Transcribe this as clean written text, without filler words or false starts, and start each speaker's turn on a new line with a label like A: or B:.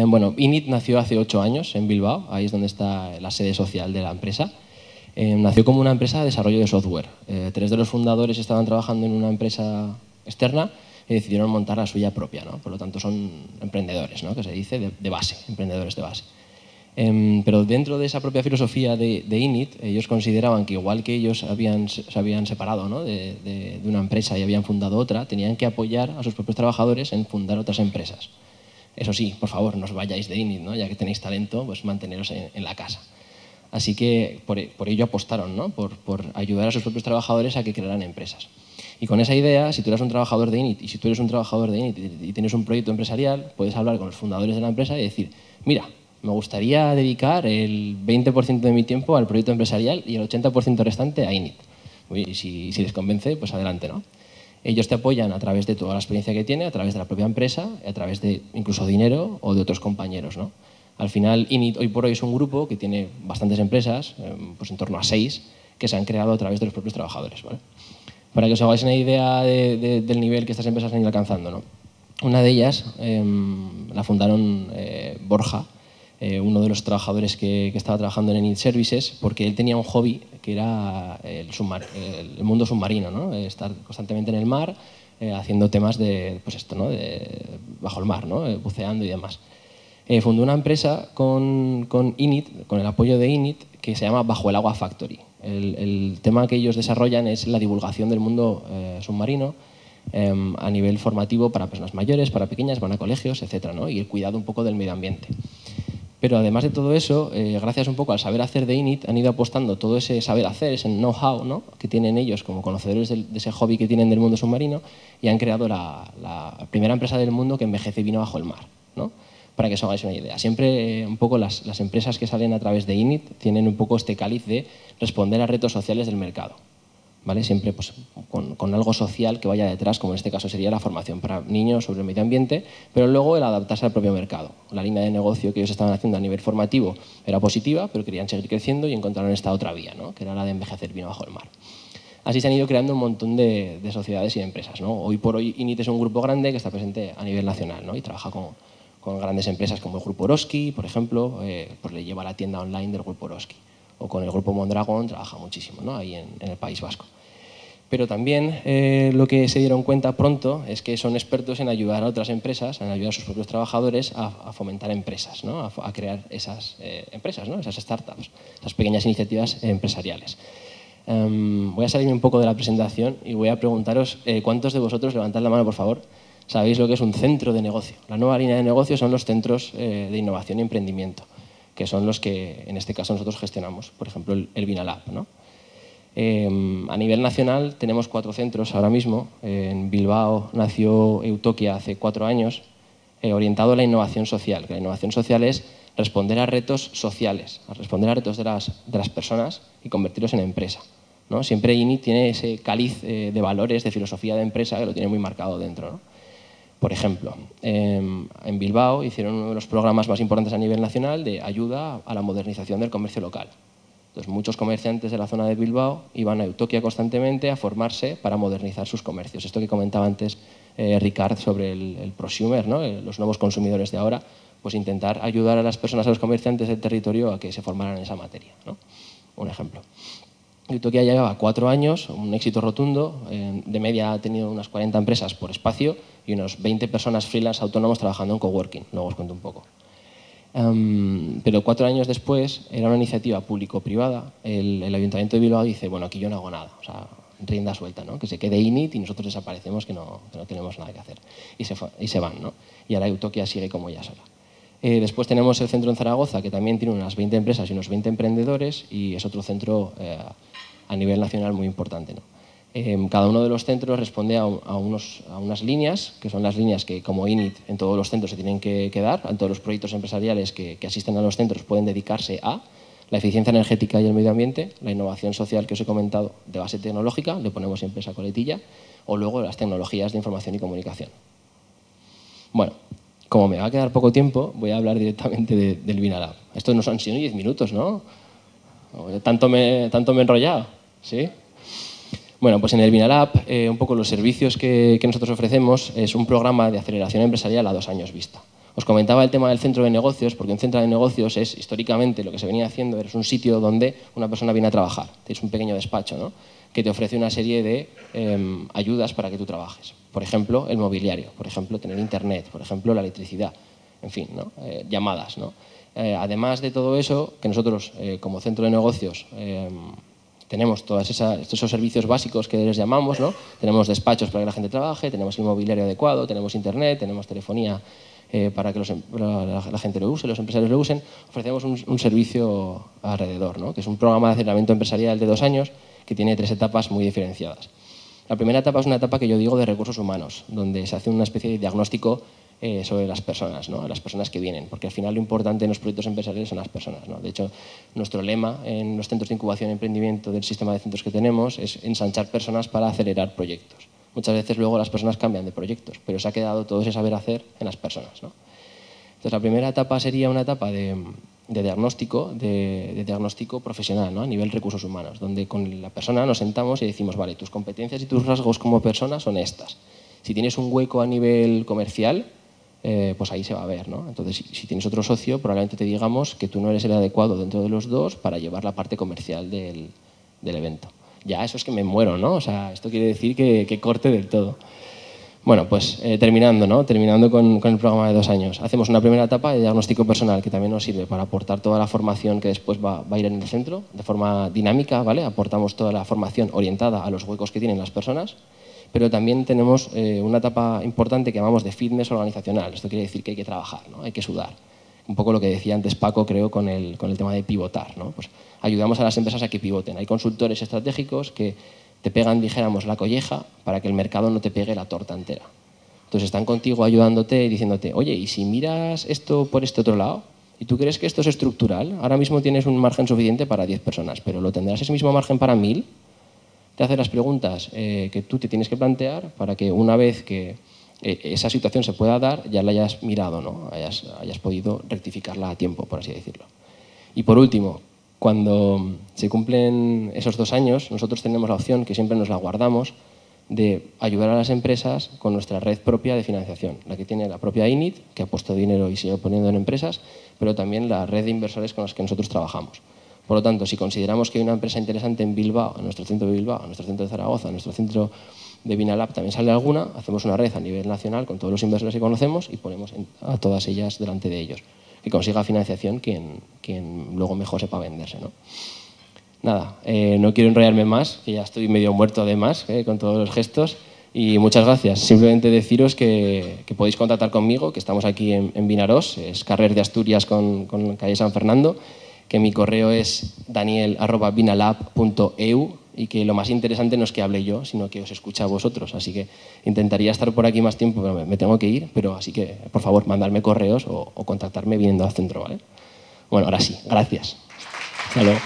A: Bueno, Init nació hace 8 años en Bilbao, ahí es donde está la sede social de la empresa. Nació como una empresa de desarrollo de software. 3 de los fundadores estaban trabajando en una empresa externa y decidieron montar la suya propia, ¿no? Por lo tanto, son emprendedores, ¿no? Que se dice de base, emprendedores de base. Pero dentro de esa propia filosofía de Init, ellos consideraban que igual que ellos se habían separado, ¿no? de una empresa y habían fundado otra, tenían que apoyar a sus propios trabajadores en fundar otras empresas. Eso sí, por favor, no os vayáis de Init, ¿no? Ya que tenéis talento, pues manteneros en la casa. Así que por ello apostaron, ¿no? por ayudar a sus propios trabajadores a que crearan empresas. Y con esa idea, si tú eres un trabajador de Init y si tú eres un trabajador de Init y tienes un proyecto empresarial, puedes hablar con los fundadores de la empresa y decir, mira, me gustaría dedicar el 20% de mi tiempo al proyecto empresarial y el 80% restante a Init. Y si les convence, pues adelante, ¿no? Ellos te apoyan a través de toda la experiencia que tiene, a través de la propia empresa, a través de incluso dinero o de otros compañeros, ¿no? Al final, Init hoy por hoy es un grupo que tiene bastantes empresas, pues en torno a 6, que se han creado a través de los propios trabajadores, ¿vale? Para que os hagáis una idea del nivel que estas empresas han ido alcanzando, ¿no? Una de ellas la fundaron Borja, uno de los trabajadores que estaba trabajando en Init Services, porque él tenía un hobby que era el mundo submarino, ¿no? Estar constantemente en el mar haciendo temas de, pues esto, ¿no? Bajo el mar, ¿no? Buceando y demás. Fundó una empresa con Init, con el apoyo de Init, que se llama Bajo el Agua Factory. El tema que ellos desarrollan es la divulgación del mundo submarino a nivel formativo para personas mayores, para pequeñas, van a colegios, etcétera, ¿no? Y el cuidado un poco del medio ambiente. Pero además de todo eso, gracias un poco al saber hacer de Init, han ido apostando todo ese saber hacer, ese know-how, ¿no? Que tienen ellos como conocedores de ese hobby que tienen del mundo submarino y han creado la primera empresa del mundo que envejece vino bajo el mar, ¿no? Para que os hagáis una idea. Siempre un poco las empresas que salen a través de Init tienen un poco este cáliz de responder a retos sociales del mercado, ¿vale? Siempre pues, con algo social que vaya detrás, como en este caso sería la formación para niños sobre el medio ambiente, pero luego el adaptarse al propio mercado. La línea de negocio que ellos estaban haciendo a nivel formativo era positiva, pero querían seguir creciendo y encontraron esta otra vía, ¿no? Que era la de envejecer vino bajo el mar. Así se han ido creando un montón de sociedades y de empresas, ¿no? Hoy por hoy Init es un grupo grande que está presente a nivel nacional, ¿no? Y trabaja con grandes empresas como el Grupo Eroski, por ejemplo, pues le lleva la tienda online del Grupo Eroski. O con el Grupo Mondragón trabaja muchísimo, ¿no? Ahí en el País Vasco. Pero también lo que se dieron cuenta pronto es que son expertos en ayudar a otras empresas, en ayudar a sus propios trabajadores a fomentar empresas, ¿no? a crear esas empresas, ¿no? Esas startups, esas pequeñas iniciativas empresariales. Voy a salirme un poco de la presentación y voy a preguntaros cuántos de vosotros, levantad la mano por favor, sabéis lo que es un centro de negocio. La nueva línea de negocio son los centros de innovación y emprendimiento, que son los que en este caso nosotros gestionamos, por ejemplo el Vinalab, ¿no? A nivel nacional tenemos 4 centros ahora mismo. En Bilbao nació Eutokia hace 4 años, orientado a la innovación social. Que la innovación social es responder a retos sociales, a responder a retos de las personas y convertirlos en empresa, ¿no? Siempre Init tiene ese cáliz de valores, de filosofía de empresa que lo tiene muy marcado dentro, ¿no? Por ejemplo, en Bilbao hicieron uno de los programas más importantes a nivel nacional de ayuda a la modernización del comercio local. Entonces, muchos comerciantes de la zona de Bilbao iban a Eutokia constantemente a formarse para modernizar sus comercios. Esto que comentaba antes Ricard sobre el prosumer, ¿no? Los nuevos consumidores de ahora, pues intentar ayudar a las personas, a los comerciantes del territorio a que se formaran en esa materia, ¿no? Un ejemplo. Eutokia ya lleva 4 años, un éxito rotundo. De media ha tenido unas 40 empresas por espacio y unos 20 personas freelance autónomos trabajando en coworking. Luego os cuento un poco. Pero 4 años después era una iniciativa público-privada. El Ayuntamiento de Bilbao dice, bueno, aquí yo no hago nada, o sea, rienda suelta, ¿no? Que se quede Init y nosotros desaparecemos, que no tenemos nada que hacer. Y se van, ¿no? Y ahora Eutokia sigue como ella sola. Después tenemos el centro en Zaragoza, que también tiene unas 20 empresas y unos 20 emprendedores, y es otro centro a nivel nacional muy importante, ¿no? Cada uno de los centros responde a unas líneas, que son las líneas que como Init en todos los centros se tienen que dar. En todos los proyectos empresariales que asisten a los centros pueden dedicarse a la eficiencia energética y el medio ambiente, la innovación social que os he comentado de base tecnológica, le ponemos siempre esa coletilla, o luego las tecnologías de información y comunicación. Bueno, como me va a quedar poco tiempo, voy a hablar directamente del Vinalab. Esto no han sido 10 minutos, ¿no? Tanto me he enrollado, ¿sí? Bueno, pues en el Vinalab, un poco los servicios que nosotros ofrecemos es un programa de aceleración empresarial a 2 años vista. Os comentaba el tema del centro de negocios, porque un centro de negocios es, históricamente, lo que se venía haciendo, es un sitio donde una persona viene a trabajar. Tienes un pequeño despacho, ¿no?, que te ofrece una serie de ayudas para que tú trabajes. Por ejemplo, el mobiliario, por ejemplo, tener internet, por ejemplo, la electricidad, en fin, ¿no?, llamadas, ¿no? Además de todo eso, que nosotros, como centro de negocios, tenemos todos esos servicios básicos que les llamamos, ¿no? Tenemos despachos para que la gente trabaje, tenemos el mobiliario adecuado, tenemos internet, tenemos telefonía para que la gente lo use, los empresarios lo usen. Ofrecemos un servicio alrededor, ¿no?, que es un programa de aceleramiento empresarial de 2 años que tiene 3 etapas muy diferenciadas. La primera etapa es una etapa que yo digo de recursos humanos, donde se hace una especie de diagnóstico sobre las personas, ¿no?, las personas que vienen, porque al final lo importante en los proyectos empresariales son las personas, ¿no? De hecho, nuestro lema en los centros de incubación y emprendimiento del sistema de centros que tenemos es ensanchar personas para acelerar proyectos. Muchas veces luego las personas cambian de proyectos, pero se ha quedado todo ese saber hacer en las personas, ¿no? Entonces, la primera etapa sería una etapa de diagnóstico profesional, ¿no?, a nivel recursos humanos, donde con la persona nos sentamos y decimos, vale, tus competencias y tus rasgos como persona son estas. Si tienes un hueco a nivel comercial, pues ahí se va a ver, ¿no? Entonces, si tienes otro socio, probablemente te digamos que tú no eres el adecuado dentro de los dos para llevar la parte comercial del evento. Ya, eso es que me muero, ¿no? O sea, esto quiere decir que corte del todo. Bueno, pues terminando, ¿no?, terminando con el programa de 2 años. Hacemos una primera etapa de diagnóstico personal que también nos sirve para aportar toda la formación que después va a ir en el centro de forma dinámica, ¿vale? Aportamos toda la formación orientada a los huecos que tienen las personas, pero también tenemos una etapa importante que llamamos de fitness organizacional. Esto quiere decir que hay que trabajar, ¿no?, hay que sudar. Un poco lo que decía antes Paco, creo, con el tema de pivotar, ¿no? Pues ayudamos a las empresas a que pivoten. Hay consultores estratégicos que te pegan, dijéramos, la colleja para que el mercado no te pegue la torta entera. Entonces están contigo ayudándote y diciéndote, oye, ¿y si miras esto por este otro lado? ¿Y tú crees que esto es estructural? Ahora mismo tienes un margen suficiente para 10 personas, pero ¿lo tendrás ese mismo margen para 1000? Te hace las preguntas que tú te tienes que plantear para que una vez que esa situación se pueda dar, ya la hayas mirado, ¿no?, hayas podido rectificarla a tiempo, por así decirlo. Y por último, cuando se cumplen esos 2 años, nosotros tenemos la opción, que siempre nos la guardamos, de ayudar a las empresas con nuestra red propia de financiación, la que tiene la propia INIT, que ha puesto dinero y sigue poniendo en empresas, pero también la red de inversores con las que nosotros trabajamos. Por lo tanto, si consideramos que hay una empresa interesante en Bilbao, en nuestro centro de Bilbao, en nuestro centro de Zaragoza, en nuestro centro de Vinalab también sale alguna, hacemos una red a nivel nacional con todos los inversores que conocemos y ponemos a todas ellas delante de ellos. Que consiga financiación quien luego mejor sepa venderse, ¿no? Nada, no quiero enrollarme más, que ya estoy medio muerto además con todos los gestos. Y muchas gracias. Simplemente deciros que podéis contactar conmigo, que estamos aquí en Vinarós, es Carrer de Asturias con calle San Fernando, que mi correo es daniel@vinalab.eu y que lo más interesante no es que hable yo, sino que os escuche a vosotros. Así que intentaría estar por aquí más tiempo, pero me tengo que ir, pero así que, por favor, mandadme correos o contactarme viniendo al centro, ¿vale? Bueno, ahora sí, gracias. Hasta luego.